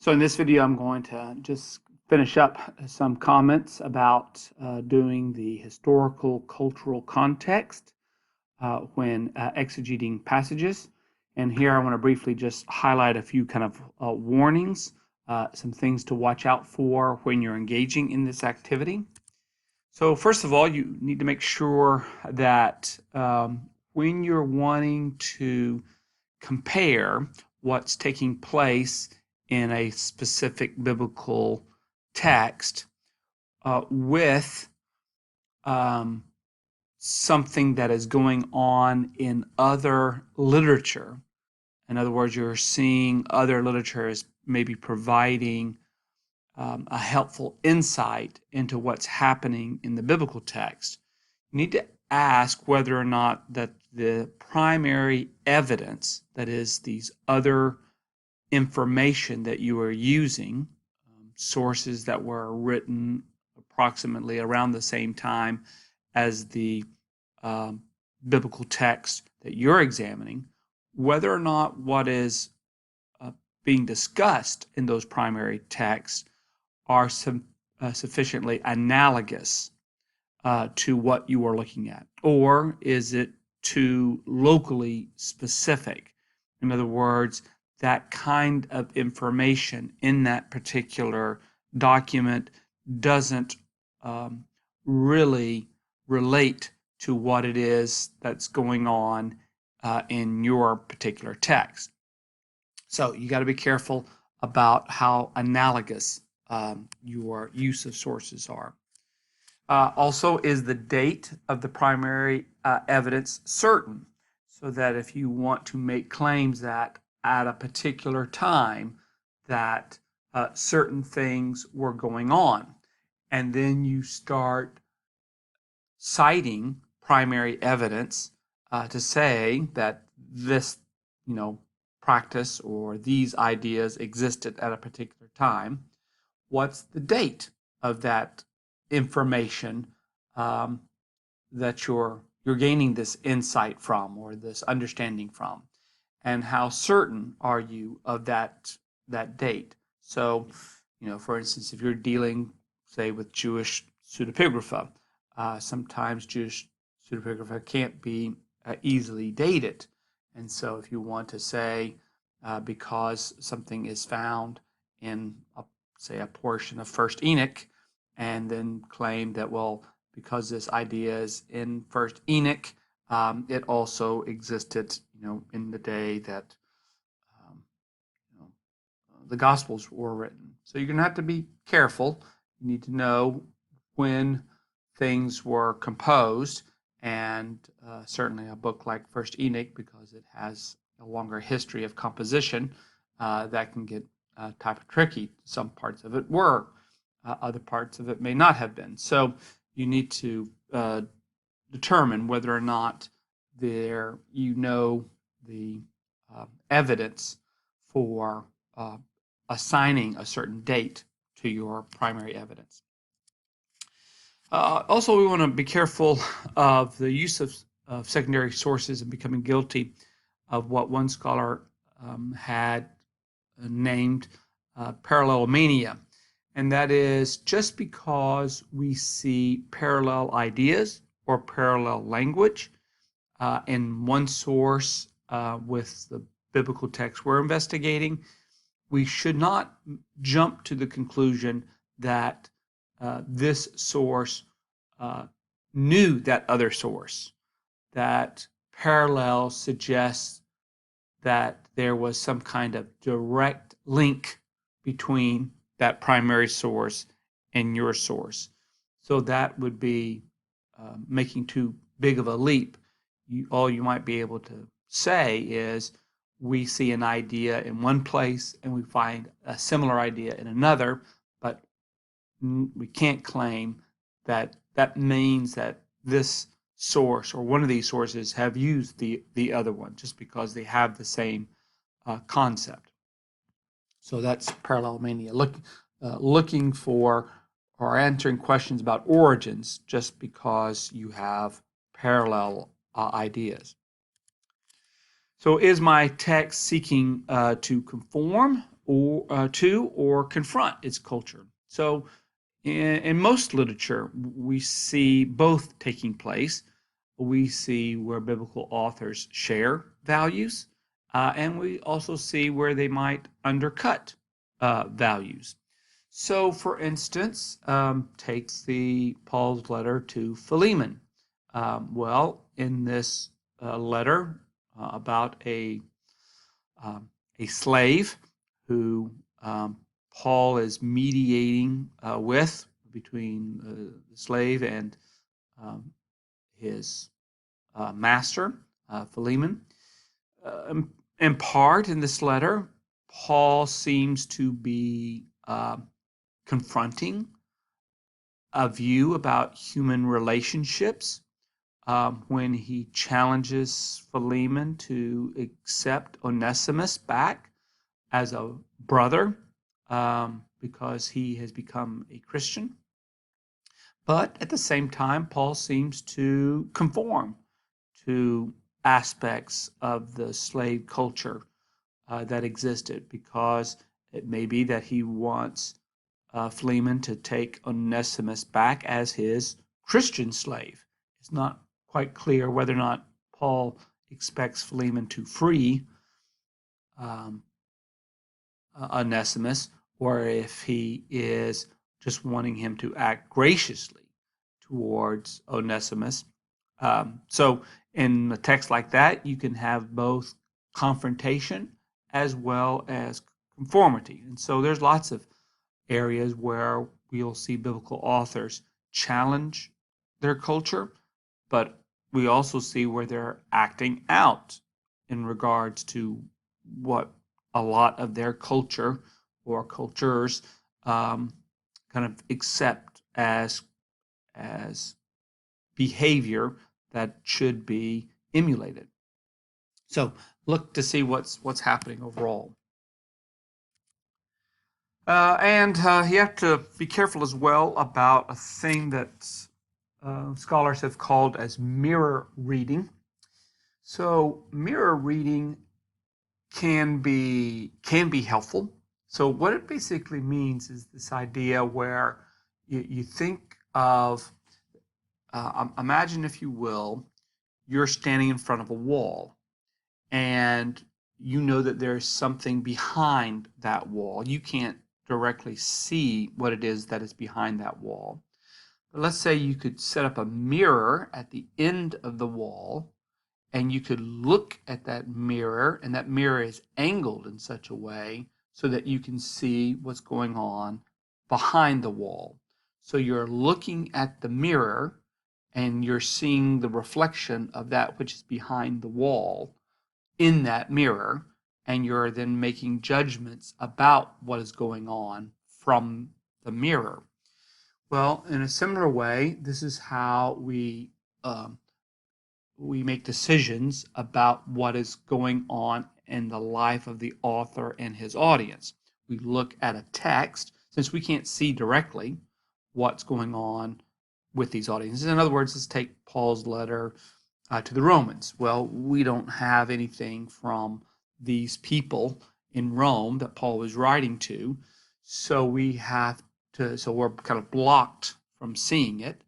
So in this video, I'm going to just finish up some comments about doing the historical cultural context when exegeting passages. And here I want to briefly just highlight a few kind of warnings, some things to watch out for when you're engaging in this activity. So first of all, you need to make sure that when you're wanting to compare what's taking place in a specific biblical text with um, something that is going on in other literature. In other words, you're seeing other literature as maybe providing a helpful insight into what's happening in the biblical text. You need to ask whether or not that the primary evidence, that is, these other information that you are using, sources that were written approximately around the same time as the um, biblical text that you're examining, whether or not what is being discussed in those primary texts are sufficiently analogous to what you are looking at, or is it too locally specific? In other words, that kind of information in that particular document doesn't really relate to what it is that's going on in your particular text. So you got to be careful about how analogous your use of sources are. Also, is the date of the primary evidence certain? So that if you want to make claims that at a particular time that certain things were going on, and then you start citing primary evidence to say that this, practice or these ideas existed at a particular time, what's the date of that information um, that you're gaining this insight from or this understanding from, and how certain are you of that date? So, for instance, if you're dealing, say, with Jewish pseudepigrapha, sometimes Jewish pseudepigrapha can't be easily dated, and so if you want to say because something is found in say a portion of First Enoch, and then claim that, well, because this idea is in First Enoch, it also existed, in the day that um, you know, the Gospels were written. So you're going to have to be careful. You need to know when things were composed, and certainly a book like First Enoch, because it has a longer history of composition, that can get type of tricky. Some parts of it were, other parts of it may not have been. So you need to determine whether or not the evidence for assigning a certain date to your primary evidence. Also, we want to be careful of the use of secondary sources and becoming guilty of what one scholar had named parallelomania. And that is just because we see parallel ideas or parallel language in one source with the biblical text we're investigating, we should not jump to the conclusion that this source knew that other source. That parallel suggests that there was some kind of direct link between that primary source and your source. So that would be making too big of a leap. All you might be able to say is, we see an idea in one place and we find a similar idea in another, but we can't claim that that means that this source or one of these sources have used the other one just because they have the same concept. So that's parallelomania, looking for or answering questions about origins just because you have parallel ideas. So is my text seeking to conform, or confront its culture. So in most literature, we see both taking place. We see where biblical authors share values, and we also see where they might undercut values. So, for instance, take the Paul's letter to Philemon. Well, in this letter about a slave who Paul is mediating with between the slave and um, his master, Philemon. In part, in this letter, Paul seems to be confronting a view about human relationships when he challenges Philemon to accept Onesimus back as a brother because he has become a Christian. But at the same time, Paul seems to conform to aspects of the slave culture that existed because it may be that he wants Philemon to take Onesimus back as his Christian slave. It's not quite clear whether or not Paul expects Philemon to free um, Onesimus or if he is just wanting him to act graciously towards Onesimus. So in a text like that, you can have both confrontation as well as conformity. And so there's lots of areas where we'll see biblical authors challenge their culture, but we also see where they're acting out in regards to what a lot of their culture or cultures kind of accept as behavior that should be emulated. So look to see what's happening overall. And you have to be careful as well about a thing that scholars have called as mirror reading. So mirror reading can be helpful. So what it basically means is this idea where you think of imagine, if you will, you're standing in front of a wall and you know that there's something behind that wall. You can't directly see what it is that is behind that wall. But let's say you could set up a mirror at the end of the wall and you could look at that mirror, and that mirror is angled in such a way so that you can see what's going on behind the wall. So you're looking at the mirror and you're seeing the reflection of that which is behind the wall in that mirror, and you're then making judgments about what is going on from the mirror. Well, in a similar way, this is how we make decisions about what is going on in the life of the author and his audience. We look at a text, since we can't see directly what's going on with these audiences. In other words, let's take Paul's letter to the Romans. Well, we don't have anything from these people in Rome that Paul was writing to, so we have to, so we're kind of blocked from seeing it.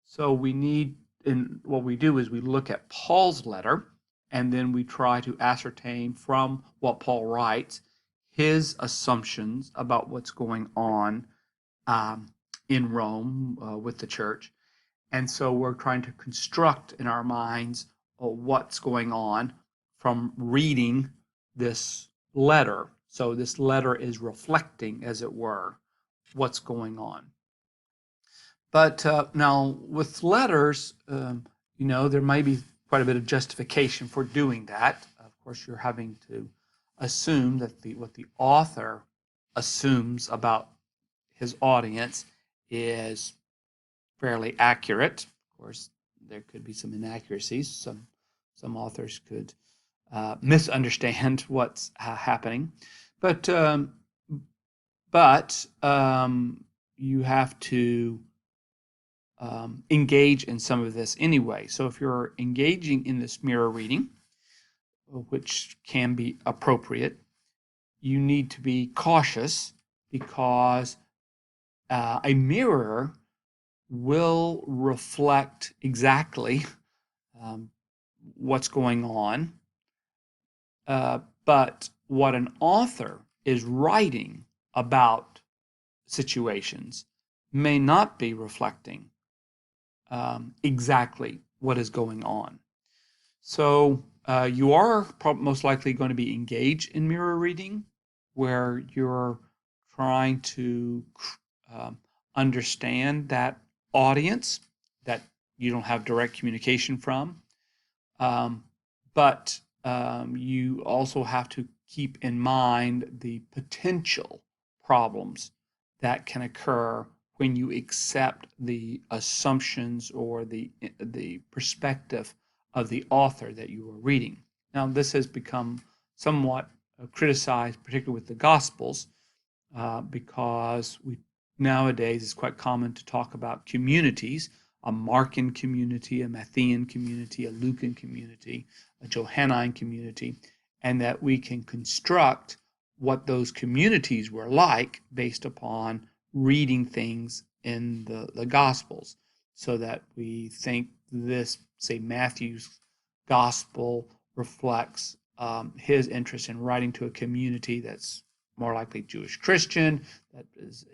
So we need, and what we do is we look at Paul's letter and then we try to ascertain from what Paul writes his assumptions about what's going on in Rome with the church. And so we're trying to construct in our minds what's going on from reading this letter. So this letter is reflecting, as it were, what's going on. But now with letters, there may be quite a bit of justification for doing that. Of course, you're having to assume that what the author assumes about his audience is fairly accurate. Of course, there could be some inaccuracies. Some authors could misunderstand what's happening, but you have to engage in some of this anyway. So if you're engaging in this mirror reading, which can be appropriate, you need to be cautious because a mirror will reflect exactly what's going on, but what an author is writing about situations may not be reflecting exactly what is going on. So you are most likely going to be engaged in mirror reading, where you're trying to um, understand that audience that you don't have direct communication from. But you also have to keep in mind the potential problems that can occur when you accept the assumptions or the perspective of the author that you are reading. Now, this has become somewhat criticized, particularly with the Gospels, because we nowadays it's quite common to talk about communities, a Markan community, a Matthean community, a Lucan community, a Johannine community, and that we can construct what those communities were like based upon reading things in the Gospels, so that we think this, say, Matthew's Gospel reflects his interest in writing to a community that's more likely Jewish Christian, that is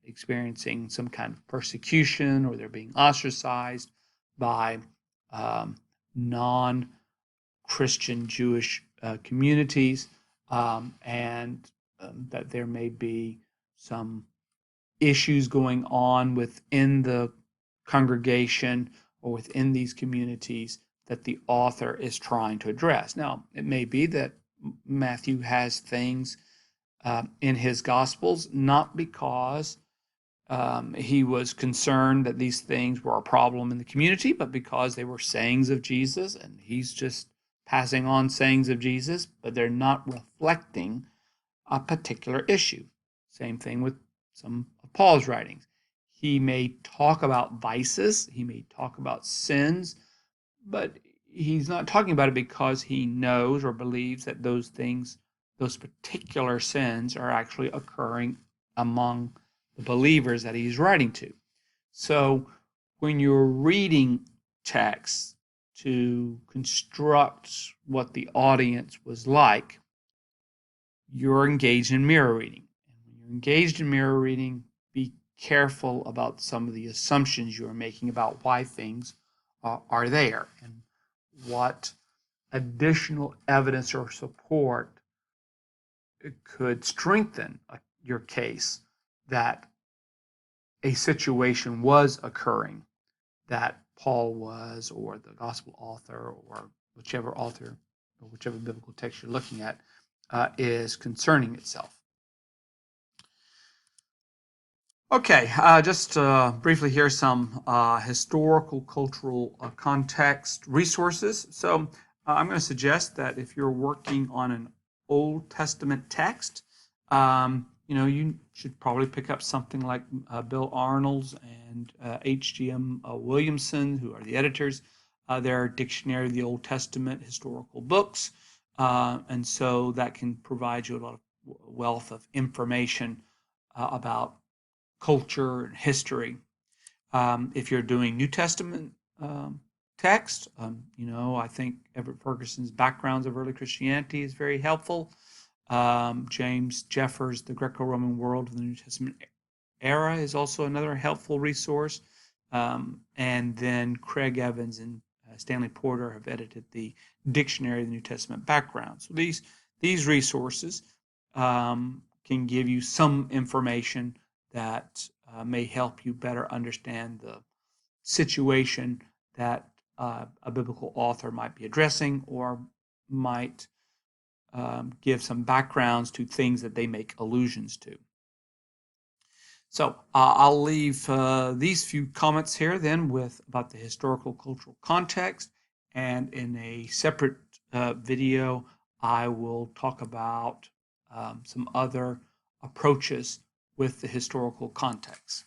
experiencing some kind of persecution, or they're being ostracized by non Christian Jewish communities, and that there may be some issues going on within the congregation or within these communities that the author is trying to address. Now, it may be that Matthew has things in his Gospels, not because he was concerned that these things were a problem in the community, but because they were sayings of Jesus, and he's just passing on sayings of Jesus, but they're not reflecting a particular issue. Same thing with some of Paul's writings. He may talk about vices, he may talk about sins, but he's not talking about it because he knows or believes that those things, those particular sins, are actually occurring among the believers that he's writing to. So when you're reading texts to construct what the audience was like, you're engaged in mirror reading. And when you're engaged in mirror reading, be careful about some of the assumptions you are making about why things are there and what additional evidence or support could strengthen your case that a situation was occurring that Paul was, or the gospel author, or whichever author, or whichever biblical text you're looking at, is concerning itself. Okay, just briefly here some historical, cultural context resources. So I'm going to suggest that if you're working on an Old Testament text, you should probably pick up something like Bill Arnold's and H.G.M. Williamson, who are the editors. Their Dictionary of the Old Testament historical books. And so that can provide you a lot of wealth of information about culture and history. If you're doing New Testament text, I think Everett Ferguson's Backgrounds of Early Christianity is very helpful. James Jeffers' The Greco-Roman World of the New Testament Era is also another helpful resource. And then Craig Evans and Stanley Porter have edited the Dictionary of the New Testament Background. So these resources can give you some information that may help you better understand the situation that a biblical author might be addressing, or might give some backgrounds to things that they make allusions to. So I'll leave these few comments here then with about the historical cultural context, and in a separate video I will talk about some other approaches with the historical context.